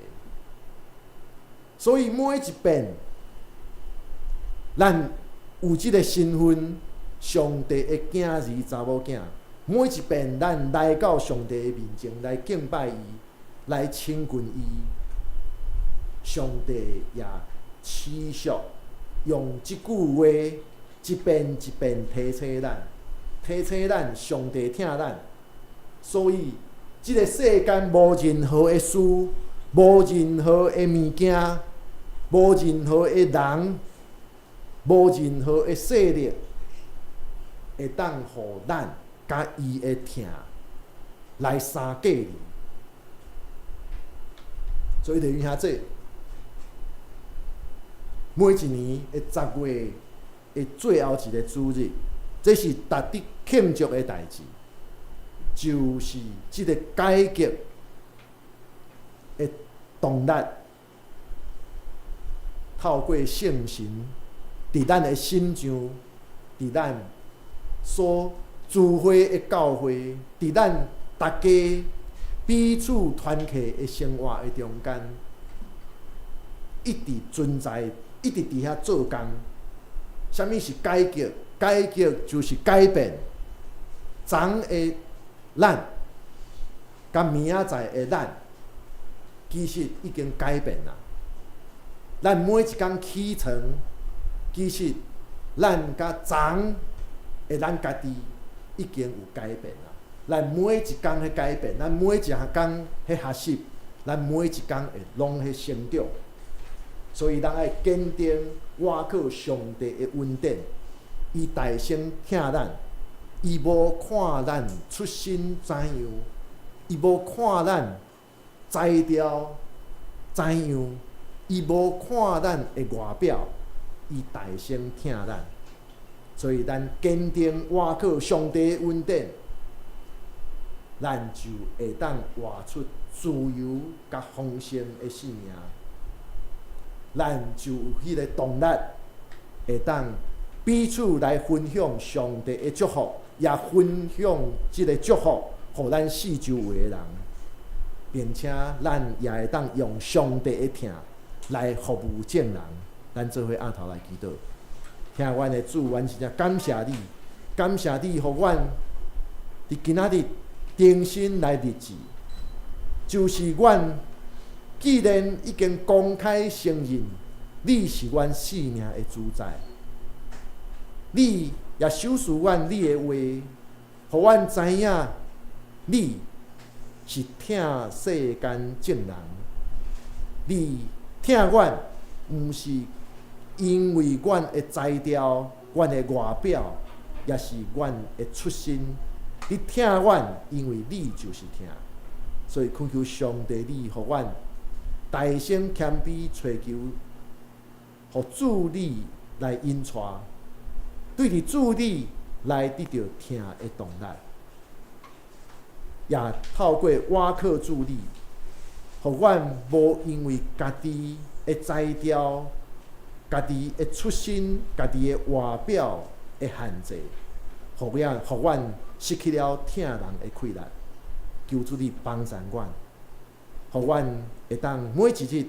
所以每一遍，咱有即个身份，上帝的囝儿查某囝。每一遍，咱来到上帝的面前来敬拜伊，来亲近伊，上帝也持续用即句话一遍一遍提醒咱，上帝疼咱。所以，即个世间无任何的事，无任何的物件，无任何的人，无任何的势力，会当互咱甲伊的疼来相隔离。所以，弟兄兄姐，每一年的10月的最后一个主日，这是值得庆祝的代志，就是即个改革的动力，透过圣神，伫咱的心上，伫咱所聚会的教会，伫咱大家彼此团契的生活的中间，一直存在，一直伫遐做工。什么是改革？改革就是改变。昨的咱，甲明仔载的咱，其实已经改变啦。咱每一天起床，其实咱甲昨的咱家己已经有改变啦。咱每一天的改变，咱每一项工的学习，咱每一天会拢在成长。所以，咱爱坚定倚靠上帝的恩典，伊大声疼咱，伊无看咱出身怎样，伊无看咱才调怎样，伊无看咱的外表，伊大声疼咱。所以，咱坚定倚靠上帝的恩典，咱就会当活出自由甲丰盛的生命。咱就有迄个动力，会当彼此来分享上帝的祝福，也分享即个祝福，互咱四周围的人，并且咱也会当用上帝的疼来服务众人。咱做伙压头来祈祷，听阮的主，阮真正感谢你，感谢你，互阮伫今仔日重新来日子，就是阮。既然已经公开承认，你是阮生命的主宰，你也守护阮你的话，互阮知影你是疼世间众人，你疼阮，毋是因为阮的才调、阮的外表，也是阮的出身。你疼阮，因为你就是疼，所以恳求上帝，你互阮。大声谦卑祈求，互主你来引带，对着主你来得到疼的动力，也透过倚靠主你，互阮无因为家己的才调、家己的出身、家己的外表的限制，互阮失去了疼人的快乐。求主你帮助阮。互阮会当每一日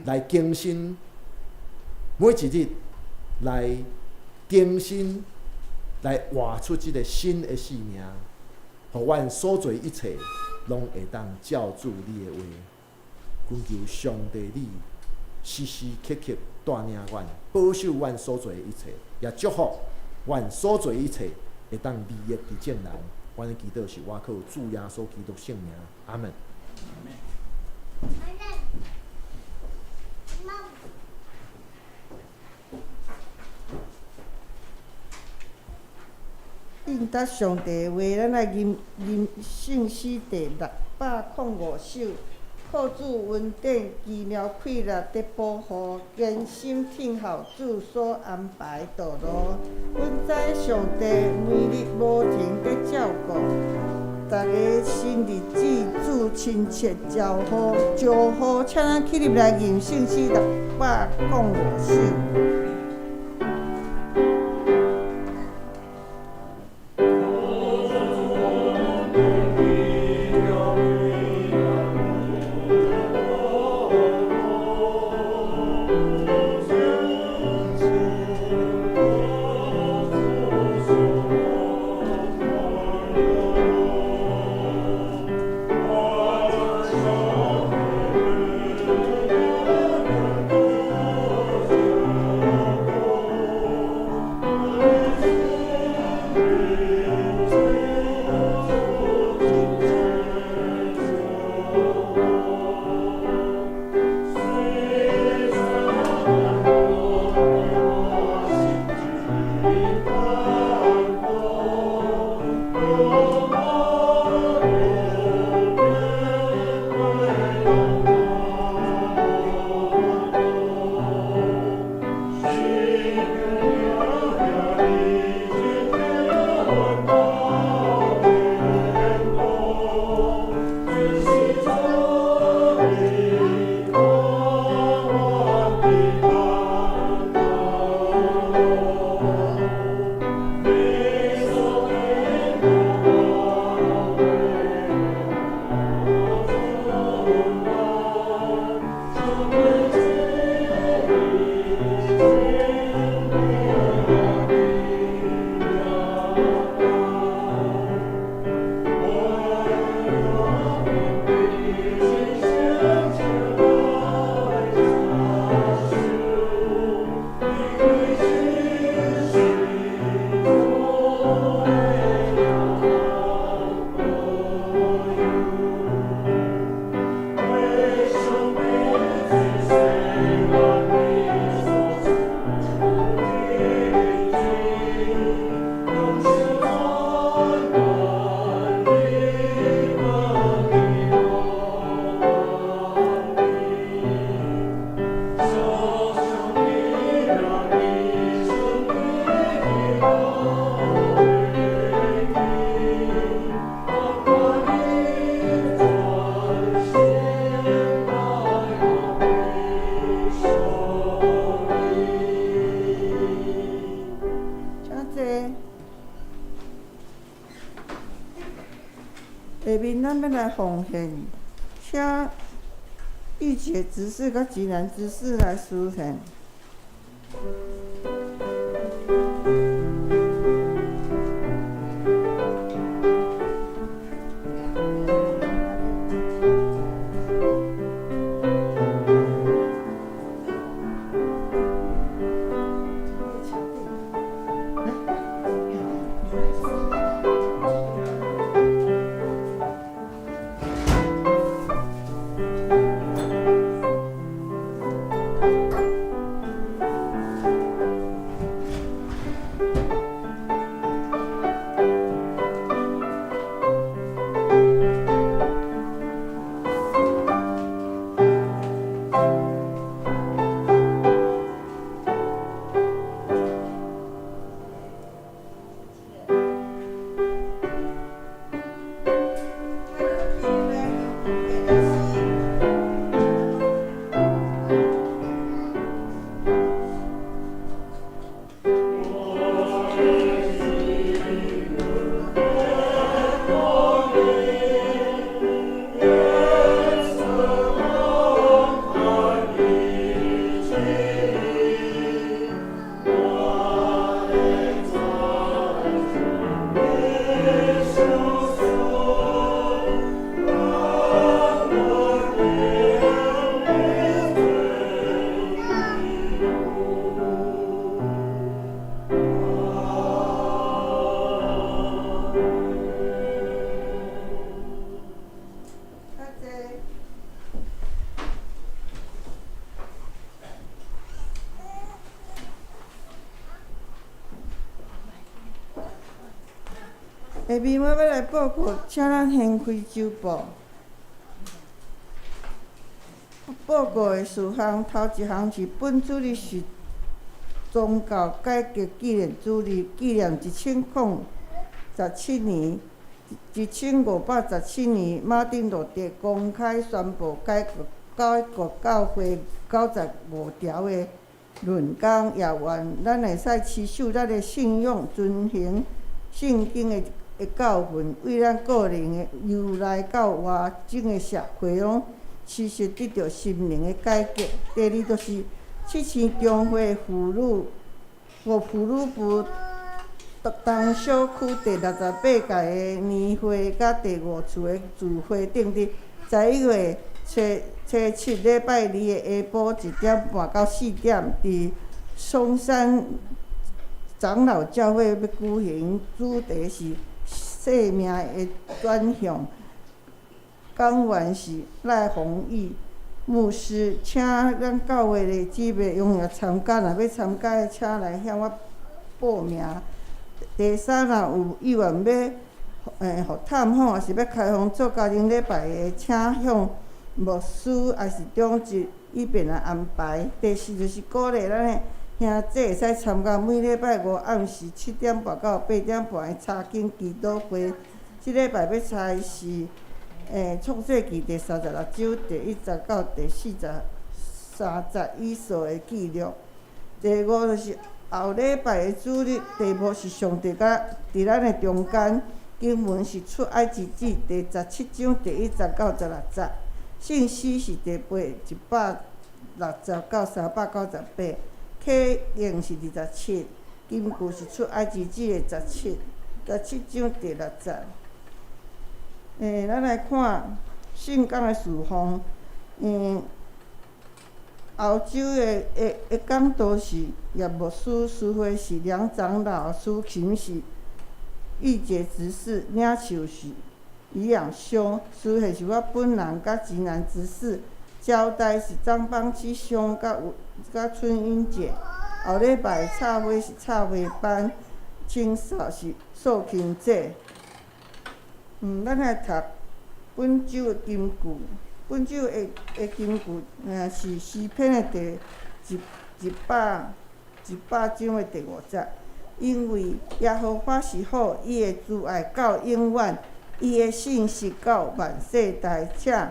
来更新，每一日来更新，来活出即个新的生命。互阮所做一切，拢会当照主你的话。恳求上帝你时时刻刻带领阮，保守阮所做的一切，也祝福阮所做一切会当利益伫众人。阮的祈祷是我靠主耶稣基督圣名，阿门。弟信达上帝的话，咱来吟圣诗第605首。靠主恩典，奇妙快乐得保护，艰辛听候主所安排道路。阮知上帝每日无停得照顾，逐个新日子主亲切招呼，请咱起立来吟圣诗605首。下面咱要来奉献，请御姐执事甲济南执事来施献。下面我要来报告，请咱掀开周报。报告的事项，头一项是本主日是宗教改革纪念主日，纪念1017年1517年马丁路德公开宣布改革教会95条的论纲，也愿咱会使持守咱的信仰，遵行圣经的教训，为咱个人的由内到外整个社会拢持续得到心灵的改革。第二就是七星中会妇女部东小区第68届的年会，甲第5次的聚会等等，11月初7礼拜2的下晡1点半到4点，伫松山长老教会要举行，主题是生命的转向。讲员是赖宏毅牧师，请咱教会的姊妹踊跃参加，若要参加的，请来向我报名。第三，若有意愿要互探访，也是要开放做家庭礼拜的，请向牧师还是长职以便来安排。第四，就是鼓励咱的兄弟会使参加每礼拜5暗时7点半到8点半的查经祈祷会。即礼拜要查的是创世纪第36章第1到第43以数的记录。第5就是后礼拜的主日题目是上帝甲伫咱的中间，经文是出埃及记第17章第1到16节，信息是第8 160到398，启应是27，金句是出埃及记的17章第6节。咱来看圣经的事项。欧洲的讲道是叶牧师，司会是梁长老，司琴是玉洁执事，领袖是余养兄，司会是我本人甲吉南执事，交代是张邦七兄甲春英姐。后礼拜插花是插花班，清扫是素琴姐。咱来读本周的金句。本周的金句是诗篇的第100章的第5节。因为耶和华是好，伊的慈爱到永远，伊的信实到万世代。且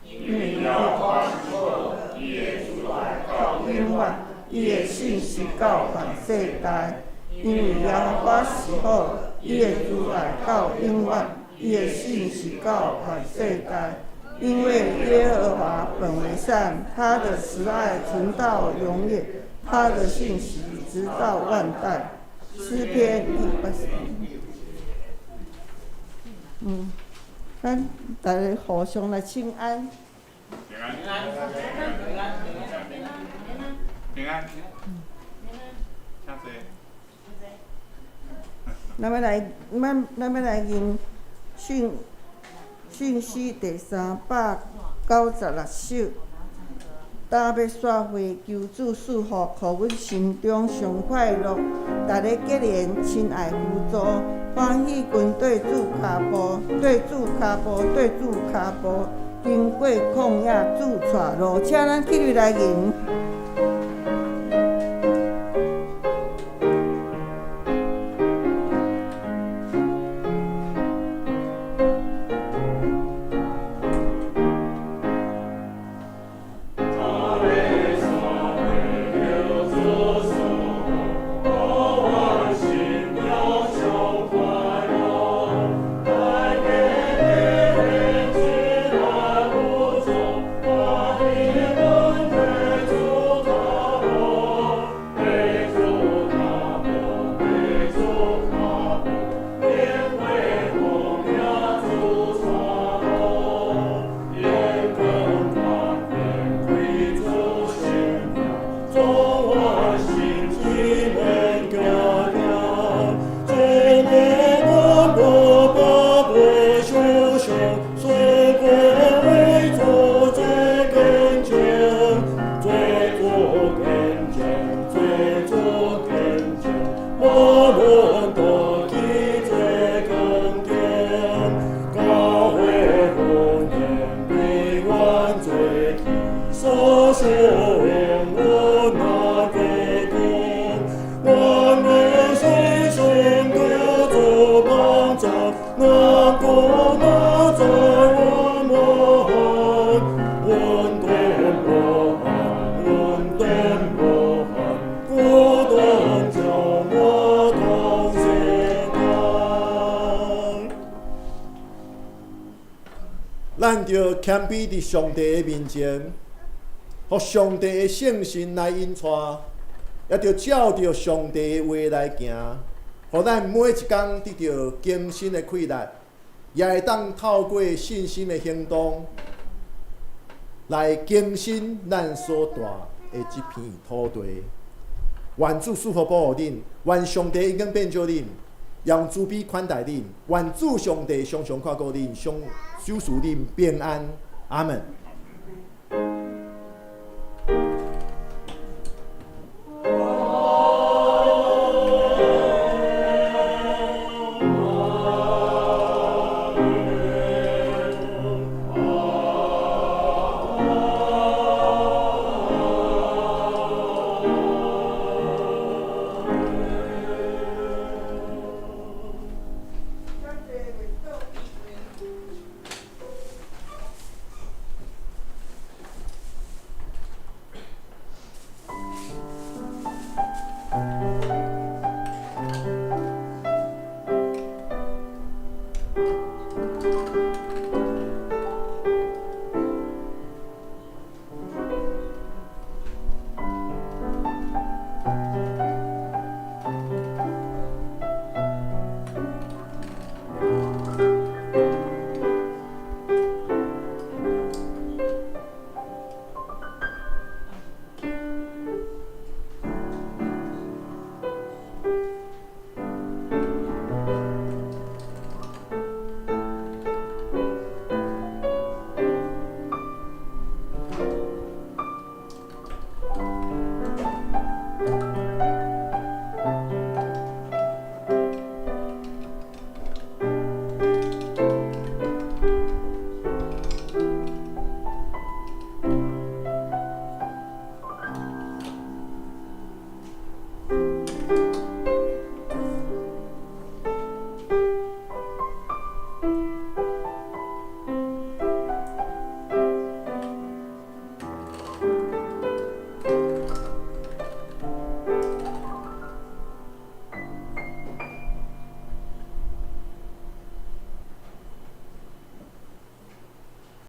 因为耶和华是好，伊的慈爱到永远，伊的信实到万世代。因为耶和华是好，伊的慈爱到永远，伊的信实到万世代。因为耶和华本为善，他的慈爱存到永远，他的信实直到万代。诗篇咱大家互相来请安。平安，平安，平安，平安，请坐。咱要来吟信息第396首。当要煞花，求主赐福，互阮心中上快乐。逐个结连，亲爱辅助，欢喜群对主脚步，对主脚步，对主脚步，经过旷野，主带路。请咱起立来吟。主我那个痛，万我心中的作帮助，那个那在我们，温暖我们，温暖我们，不断叫我同心同。咱着谦卑伫上帝的面前，互上帝的圣神来引带，也着照着上帝的话来行，互咱每一天得到更新的气力，也会当透过信心的行动来更新咱所住的这片土地。愿主赐福保护恁，愿上帝已经变照恁，用慈悲款待恁，愿主上帝常常看顾恁，常守护恁平安。阿门。